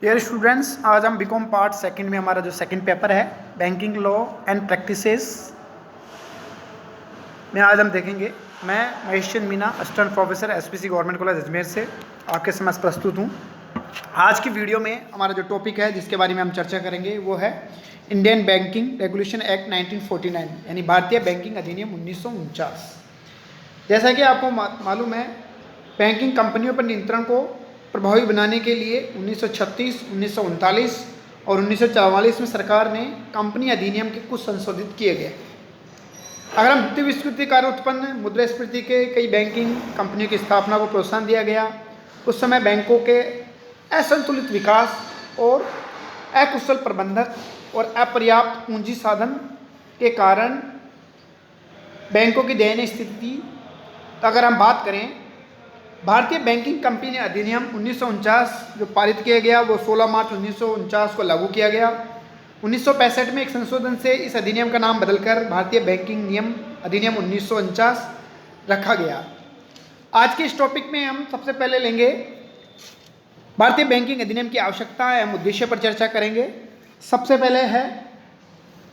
Dear students, आज हम BCom part second में हमारा जो सेकंड पेपर है बैंकिंग लॉ एंड प्रैक्टिसेस में आज हम देखेंगे। मैं Mahesh Chand Meena, assistant professor SPC government college Ajmer से आपके समक्ष प्रस्तुत हूँ। आज की वीडियो में हमारा जो टॉपिक है जिसके बारे में हम चर्चा करेंगे वो है इंडियन बैंकिंग रेगुलेशन एक्ट 1949 यानी भारतीय बैंकिंग अधिनियम 1949। जैसा कि आपको मालूम है, बैंकिंग कंपनियों पर नियंत्रण को प्रभावी बनाने के लिए 1936, 1939 और 1944 में सरकार ने कंपनी अधिनियम के कुछ संशोधित किए गए। अगर हम द्वितीय विश्व युद्ध के कारण उत्पन्न मुद्रास्फीति के कई बैंकिंग कंपनियों की स्थापना को प्रोत्साहन दिया गया। उस समय बैंकों के असंतुलित विकास और अकुशल प्रबंधक और अपर्याप्त पूंजी साधन के कारण बैंकों की दयनीय स्थिति। अगर हम बात करें भारतीय बैंकिंग कंपनी अधिनियम 1949 जो पारित किया गया वो 16 मार्च 1949 को लागू किया गया। 1965 में एक संशोधन से इस अधिनियम का नाम बदलकर भारतीय बैंकिंग नियम अधिनियम 1949 रखा गया। आज के इस टॉपिक में हम सबसे पहले लेंगे भारतीय बैंकिंग अधिनियम की आवश्यकता एवं उद्देश्य पर चर्चा करेंगे। सबसे पहले है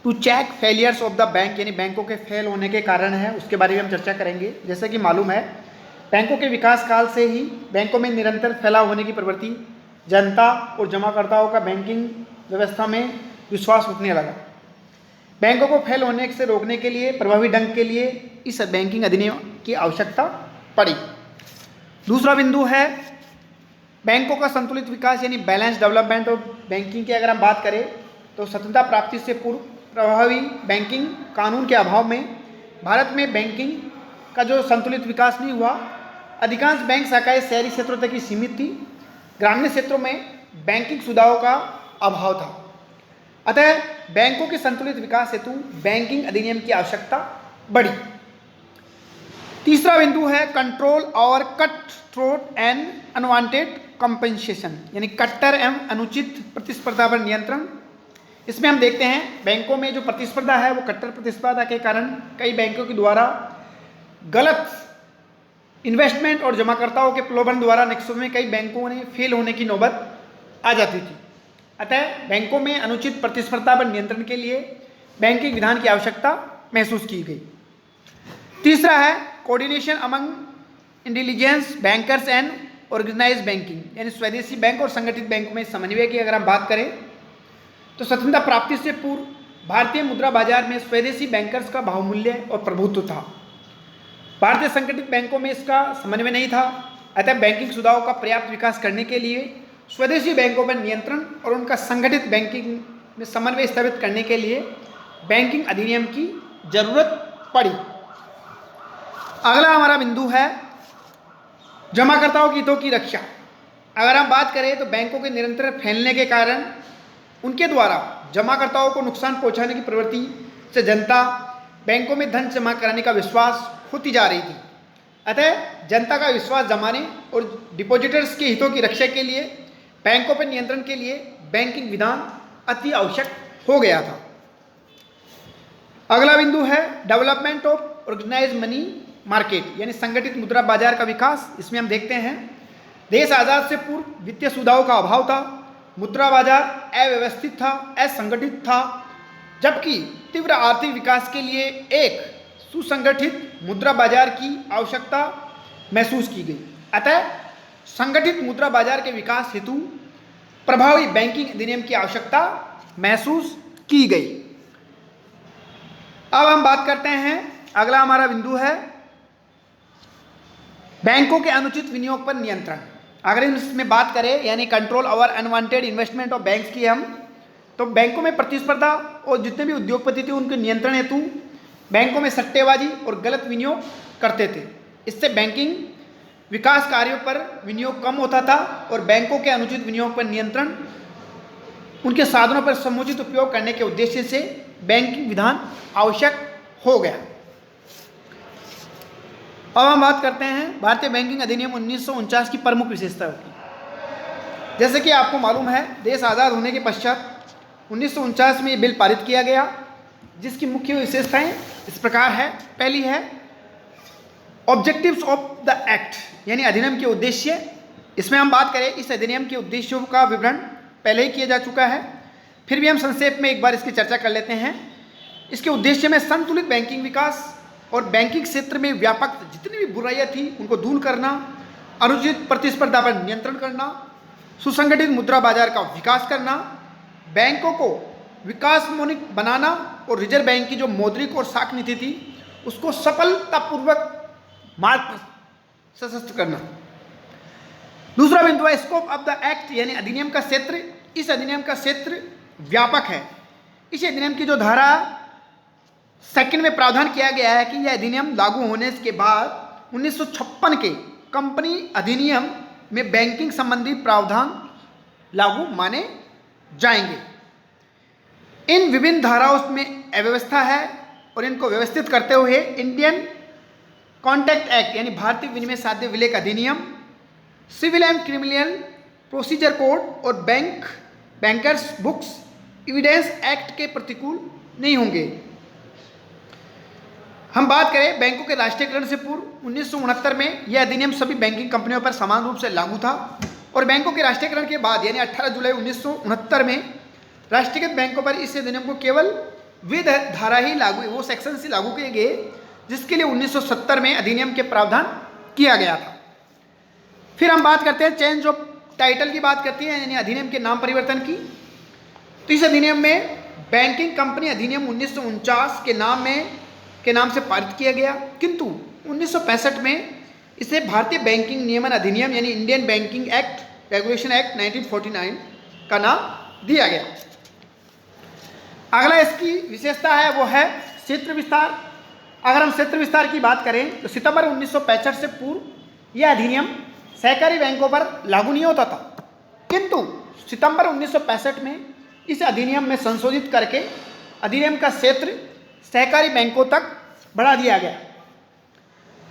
to check failures of the bank, यानी बैंकों के फेल होने के कारण है, उसके बारे में हम चर्चा करेंगे। जैसे कि मालूम है, बैंकों के विकास काल से ही बैंकों में निरंतर फैलाव होने की प्रवृत्ति, जनता और जमाकर्ताओं का बैंकिंग व्यवस्था में विश्वास उठने लगा। बैंकों को फेल होने से रोकने के लिए प्रभावी ढंग के लिए इस बैंकिंग अधिनियम की आवश्यकता पड़ी। दूसरा बिंदु है बैंकों का संतुलित विकास यानी बैलेंस डेवलपमेंट ऑफ बैंकिंग की अगर हम बात करें तो स्वतंत्रता प्राप्ति से पूर्व प्रभावी बैंकिंग कानून के अभाव में भारत में बैंकिंग का जो संतुलित विकास नहीं हुआ। अधिकांश बैंक शाखाएं शहरी क्षेत्रों तक ही सीमित थी। ग्रामीण क्षेत्रों में बैंकिंग सुविधाओं का अभाव था। अतः बैंकों के संतुलित विकास हेतु बैंकिंग अधिनियम की आवश्यकता बढ़ी। तीसरा बिंदु है कंट्रोल और cut throat and unwanted compensation, यानी कट्टर एवं अनुचित प्रतिस्पर्धा पर नियंत्रण। इसमें हम देखते हैं बैंकों में जो प्रतिस्पर्धा है वो कट्टर प्रतिस्पर्धा के कारण कई बैंकों के द्वारा गलत इन्वेस्टमेंट और जमाकर्ताओं के प्रलोभन द्वारा निक्षेप में कई बैंकों ने फेल होने की नौबत आ जाती थी। अतः बैंकों में अनुचित प्रतिस्पर्धा पर नियंत्रण के लिए बैंकिंग विधान की आवश्यकता महसूस की गई। तीसरा है coordination among intelligence bankers and organised banking, यानी स्वदेशी बैंक और संगठित बैंकों में समन्वय की अगर हम बात करें तो स्वतंत्रता प्राप्ति से पूर्व भारतीय मुद्रा बाजार में स्वदेशी बैंकर्स का बहुमूल्य और प्रभुत्व था। भारतीय संगठित बैंकों में इसका समन्वय नहीं था। अतः बैंकिंग सुविधाओं का पर्याप्त विकास करने के लिए स्वदेशी बैंकों पर नियंत्रण और उनका संगठित बैंकिंग में समन्वय स्थापित करने के लिए बैंकिंग अधिनियम की जरूरत पड़ी। अगला हमारा बिंदु है जमाकर्ताओं के हितों की रक्षा। अगर हम बात करें तो बैंकों के निरंतर फैलने के कारण उनके द्वारा जमाकर्ताओं को नुकसान पहुंचाने की प्रवृत्ति से जनता बैंकों में धन जमा कराने का विश्वास होती जा रही थी। अतः जनता का विश्वास जमाने और डिपॉजिटर्स के हितों की रक्षा के लिए बैंकों पर नियंत्रण के लिए बैंकिंग विधान अति आवश्यक हो गया था। अगला बिंदु है development of organised money market, यानी संगठित मुद्रा बाजार का विकास। इसमें हम देखते हैं देश आजाद से पूर्व वित्तीय सुविधाओं का अभाव था। मुद्रा बाजार अव्यवस्थित था, असंगठित था, जबकि तीव्र आर्थिक विकास के लिए एक सुसंगठित मुद्रा बाजार की आवश्यकता महसूस की गई। अतः संगठित मुद्रा बाजार के विकास हेतु प्रभावी बैंकिंग अधिनियम की आवश्यकता महसूस की गई। अब हम बात करते हैं, अगला हमारा बिंदु है बैंकों के अनुचित विनियोग पर नियंत्रण। अगर इसमें बात करें यानी control over unwanted investment of banks की हम, तो बैंकों में प्रतिस्पर्धा और जितने भी उद्योगपति थे उनके नियंत्रण हेतु बैंकों में सट्टेबाजी और गलत विनियोग करते थे। इससे बैंकिंग विकास कार्यों पर विनियोग कम होता था और बैंकों के अनुचित विनियोग पर नियंत्रण, उनके साधनों पर समुचित उपयोग करने के उद्देश्य से बैंकिंग विधान आवश्यक हो गया। अब हम बात करते हैं भारतीय बैंकिंग अधिनियम 1949 की प्रमुख विशेषताओं की। जैसे कि आपको मालूम है देश आज़ाद होने के पश्चात 1949 में ये बिल पारित किया गया, जिसकी मुख्य विशेषताएं इस प्रकार है। पहली है ऑब्जेक्टिव्स ऑफ द एक्ट, यानी अधिनियम के उद्देश्य। इसमें हम बात करें इस अधिनियम के उद्देश्यों का विवरण पहले ही किया जा चुका है, फिर भी हम संक्षेप में एक बार इसकी चर्चा कर लेते हैं। इसके उद्देश्य में संतुलित बैंकिंग विकास और बैंकिंग क्षेत्र में व्यापक जितनी भी बुराइयां थी उनको दूर करना, अनुचित प्रतिस्पर्धा पर नियंत्रण करना, सुसंगठित मुद्रा बाजार का विकास करना, बैंकों को विकासोन्मुख बनाना और रिजर्व बैंक की जो मौद्रिक और साख नीति थी उसको सफलतापूर्वक मार्ग पर सशक्त करना। दूसरा बिंदु है स्कोप ऑफ द एक्ट, यानी अधिनियम का क्षेत्र। इस अधिनियम का क्षेत्र व्यापक है। इस अधिनियम की जो धारा 2 में प्रावधान किया गया है कि यह अधिनियम लागू होने के बाद 1956 के कंपनी अधिनियम में बैंकिंग संबंधी प्रावधान लागू माने जाएंगे। इन विभिन्न धाराओं में अव्यवस्था है और इनको व्यवस्थित करते हुए इंडियन कॉन्ट्रैक्ट एक्ट यानी भारतीय विनिमय साध्य विलेख अधिनियम, civil and criminal procedure code और बैंकर्स बुक्स एविडेंस एक्ट के प्रतिकूल नहीं होंगे। हम बात करें बैंकों के राष्ट्रीयकरण से पूर्व 1969 में यह अधिनियम सभी बैंकिंग कंपनियों पर समान रूप से लागू था और बैंकों के राष्ट्रीयकरण के बाद यानी 18 जुलाई 1969 में राष्ट्रीयकृत बैंकों पर इस अधिनियम को केवल वे धारा ही लागू, वो सेक्शन से लागू किए गए जिसके लिए 1970 में अधिनियम के प्रावधान किया गया था। फिर हम बात करते हैं चेंज ऑफ टाइटल की बात करती है, यानी अधिनियम के नाम परिवर्तन की। तो इस अधिनियम में बैंकिंग कंपनी अधिनियम 1949 के नाम से पारित किया गया, किंतु 1965 में इसे भारतीय बैंकिंग नियमन अधिनियम यानी Indian banking act regulation act 1949 का नाम दिया गया। अगला इसकी विशेषता है वो है क्षेत्र विस्तार। अगर हम क्षेत्र विस्तार की बात करें तो सितंबर 1965 से पूर्व यह अधिनियम सहकारी बैंकों पर लागू नहीं होता था, किंतु सितंबर 1965 में इस अधिनियम में संशोधित करके अधिनियम का क्षेत्र सहकारी बैंकों तक बढ़ा दिया गया।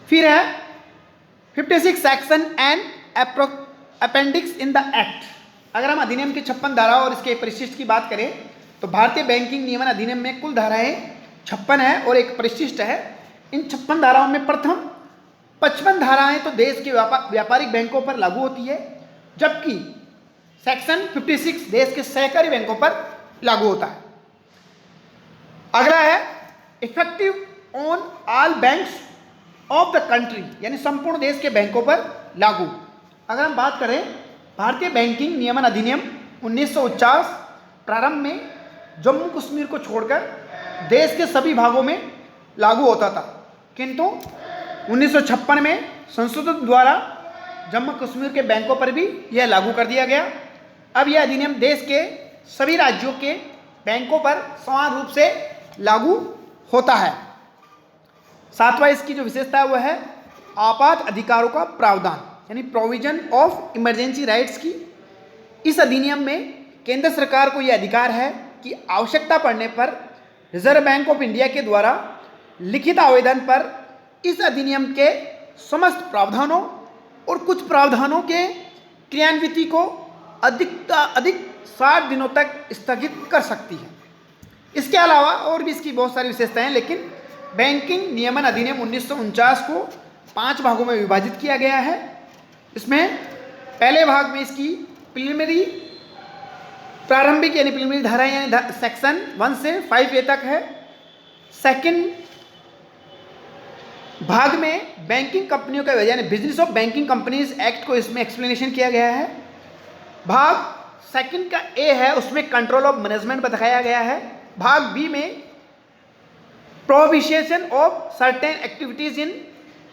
फिर है 56 section and appendix in the act. अगर हम अधिनियम की 56 धारा और इसके परिशिष्ट की बात करें तो भारतीय बैंकिंग नियमन अधिनियम में कुल धाराएं 56 है और एक परिशिष्ट है। इन 56 धाराओं में प्रथम 55 धाराएं तो देश के व्यापारिक बैंकों पर लागू होती है, जबकि सेक्शन 56 देश के सहकारी बैंकों पर लागू होता है। अगला है effective on all banks of the country, यानी संपूर्ण देश के बैंकों पर लागू। अगर हम बात करें भारतीय बैंकिंग नियमन अधिनियम 1949 प्रारंभ में जम्मू कश्मीर को छोड़कर देश के सभी भागों में लागू होता था, किंतु 1956 में संशोधन द्वारा जम्मू कश्मीर के बैंकों पर भी यह लागू कर दिया गया। अब यह अधिनियम देश के सभी राज्यों के बैंकों पर समान रूप से लागू होता है। सातवां इसकी जो विशेषता है वह है आपात अधिकारों का प्रावधान यानी प्रोविजन ऑफ इमरजेंसी राइट्स की। इस अधिनियम में केंद्र सरकार को यह अधिकार है कि आवश्यकता पड़ने पर रिजर्व बैंक ऑफ इंडिया के द्वारा लिखित आवेदन पर इस अधिनियम के समस्त प्रावधानों और कुछ प्रावधानों के क्रियान्विति को अधिक 60 दिनों तक स्थगित कर सकती है। इसके अलावा और भी इसकी बहुत सारी विशेषताएं हैं, लेकिन बैंकिंग नियमन अधिनियम 1949 को 5 भागों में विभाजित किया गया है। इसमें पहले भाग में इसकी प्रिलिमिनरी प्रारंभिक यानी प्रिलिमिनरी धारा यानी सेक्शन 1 से 5A तक है। सेकंड भाग में बैंकिंग कंपनियों का यानी business of banking companies act को इसमें एक्सप्लेनेशन किया गया है। भाग सेकंड का ए है, उसमें कंट्रोल ऑफ मैनेजमेंट बताया गया है। भाग बी में prohibition of certain activities in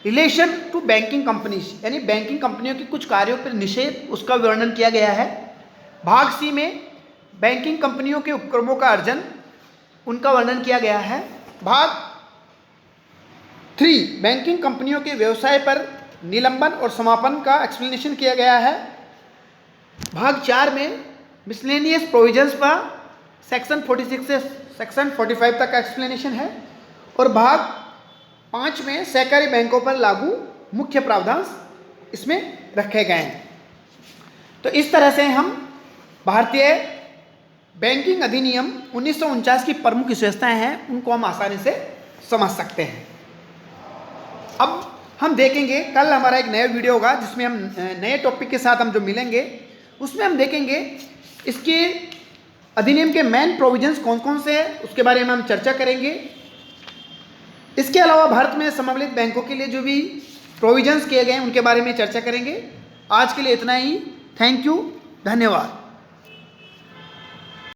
relation to banking companies यानी बैंकिंग कंपनियों के कुछ कार्यों पर निषेध, उसका वर्णन किया गया है। भाग सी में बैंकिंग कंपनियों के उपक्रमों का अर्जन, उनका वर्णन किया गया है। भाग 3 बैंकिंग कंपनियों के व्यवसाय पर निलंबन और समापन का एक्सप्लेनेशन किया गया है। भाग 4 में मिसलेनियस प्रोविजंस पर सेक्शन 46 से सेक्शन 45 तक का एक्सप्लेनेशन है और भाग 5 में सहकारी बैंकों पर लागू मुख्य प्रावधान इसमें रखे गए हैं। तो इस तरह से हम भारतीय बैंकिंग अधिनियम 1949 की प्रमुख विशेषताएं हैं, उनको हम आसानी से समझ सकते हैं। अब हम देखेंगे, कल हमारा एक नया वीडियो होगा जिसमें हम नए टॉपिक के साथ हम जो मिलेंगे उसमें हम देखेंगे इसके अधिनियम के मेन प्रोविजंस कौन कौन से हैं उसके बारे में हम चर्चा करेंगे। इसके अलावा भारत में समन्वित बैंकों के लिए जो भी प्रोविजंस किए गए हैं उनके बारे में चर्चा करेंगे। आज के लिए इतना ही। थैंक यू, धन्यवाद।